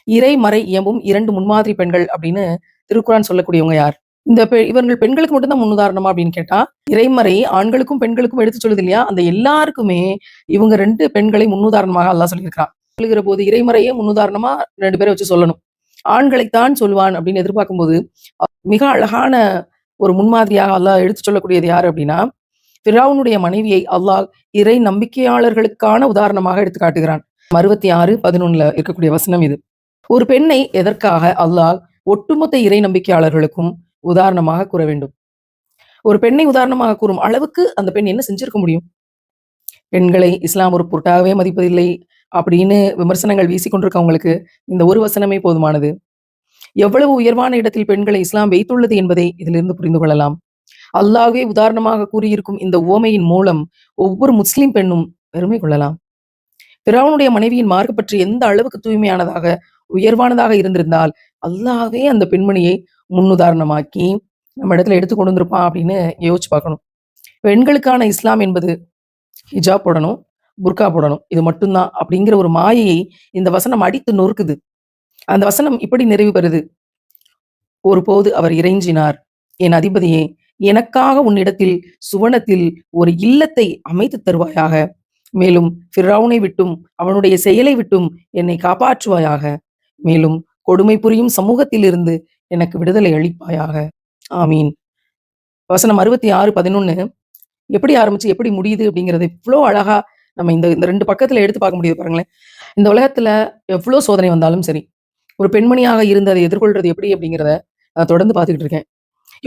இறைமறை இயம்பும் 2 முன்மாதிரி பெண்கள் அப்படின்னு திருக்குரான் சொல்லக்கூடியவங்க யார்? இவர்கள் பெண்களுக்கு மட்டும் தான் முன்னுதாரணமா அப்படின்னு கேட்டா, இறைமறை ஆண்களுக்கும் பெண்களுக்கும் எடுத்து சொல்லுது இல்லையா? அந்த எல்லாருக்குமே இவங்க 2 பெண்களை முன்னுதாரணமாக அல்லாஹ் சொல்லியிருக்கிறான். சொல்லுகிற போது இறைமறையே முன்னுதாரணமா 2 பேரை வச்சு சொல்லணும். ஆண்களைத்தான் சொல்வான் அப்படின்னு எதிர்பார்க்கும்போது, மிக அழகான ஒரு முன்மாதிரியாக அல்லாஹ் எடுத்து சொல்லக்கூடியது யாரு அப்படின்னா, ஃபிரௌனுடைய மனைவியை அல்லாஹ் இறை நம்பிக்கையாளர்களுக்கான உதாரணமாக எடுத்து காட்டுகிறான். 66:11ல இருக்கக்கூடிய வசனம் இது. ஒரு பெண்ணை எதற்காக அல்லாஹ் ஒட்டுமொத்த இறை நம்பிக்கையாளர்களுக்கும் உதாரணமாக கூற வேண்டும்? ஒரு பெண்ணை உதாரணமாக கூறும் அளவுக்கு அந்த பெண் என்ன செஞ்சிருக்க முடியும்? பெண்களை இஸ்லாம் ஒரு பொருட்டாகவே மதிப்பதில்லை அப்படின்னு விமர்சனங்கள் வீசிக்கொண்டிருக்கவங்களுக்கு இந்த ஒரு வசனமே போதுமானது. எவ்வளவு உயர்வான இடத்தில் பெண்களை இஸ்லாம் வைத்துள்ளது என்பதை இதிலிருந்து புரிந்து கொள்ளலாம். அல்லாஹ்வே உதாரணமாக கூறியிருக்கும் இந்த உவமையின் மூலம் ஒவ்வொரு முஸ்லிம் பெண்ணும் பெருமை கொள்ளலாம். ஃபிரௌனுடைய மனைவியின் மார்க்கம் பற்றி எந்த அளவுக்கு தூய்மையானதாக, உயர்வானதாக இருந்திருந்தால், அல்லாஹ்வே அந்த பெண்மணியை முன்னுதாரணமாக்கி நம்ம இடத்துல எடுத்து கொண்டு வந்திருப்பான் அப்படின்னு யோசிச்சு பார்க்கணும். பெண்களுக்கான இஸ்லாம் என்பது ஹிஜாப் போடணும், புர்கா போடணும். இது மட்டும்தான் அப்படிங்கிற ஒரு மாயையை இந்த வசனம் அடித்து நொறுக்குது. அந்த வசனம் இப்படி நிறைவு பெறுது. ஒருபோது அவர் இறைஞ்சினார், என் அதிபதியே, எனக்காக உன்னிடத்தில் சுவனத்தில் ஒரு இல்லத்தை அமைத்து தருவாயாக. மேலும் ஃபிரௌனை விட்டும் அவனுடைய செயலை விட்டும் என்னை காப்பாற்றுவாயாக. மேலும் கொடுமை புரியும் சமூகத்திலிருந்து எனக்கு விடுதலை அளிப்பாயாக. ஆமீன். வசனம் 66:11 எப்படி ஆரம்பிச்சு எப்படி முடியுது அப்படிங்கிறது இவ்வளோ அழகா நம்ம இந்த இந்த 2 பக்கத்துல எடுத்து பார்க்க முடியுது பாருங்களேன். இந்த உலகத்துல எவ்வளோ சோதனை வந்தாலும் சரி, ஒரு பெண்மணியாக இருந்து அதை எதிர்கொள்றது எப்படி அப்படிங்கிறத நான் தொடர்ந்து பார்த்துக்கிட்டு இருக்கேன்.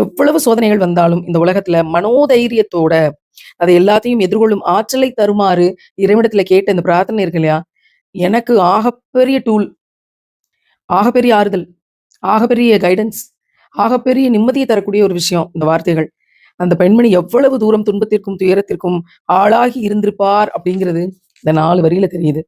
எவ்வளவு சோதனைகள் வந்தாலும் இந்த உலகத்துல மனோதைரியத்தோட அதை எல்லாத்தையும் எதிர்கொள்ளும் ஆற்றலை தருமாறு இறைவனிடத்துல கேட்ட இந்த பிரார்த்தனை இருக்கு இல்லையா? எனக்கு ஆகப்பெரிய டூல், ஆகப்பெரிய ஆறுதல், ஆகப்பெரிய கைடன்ஸ், ஆகப்பெரிய நிம்மதியை தரக்கூடிய ஒரு விஷயம் இந்த வார்த்தைகள். அந்த பெண்மணி எவ்வளவு தூரம் துன்பத்திற்கும், துயரத்திற்கும் ஆளாகி இருந்திருப்பார் அப்படிங்கிறது இந்த 4 வரியில தெரியுது.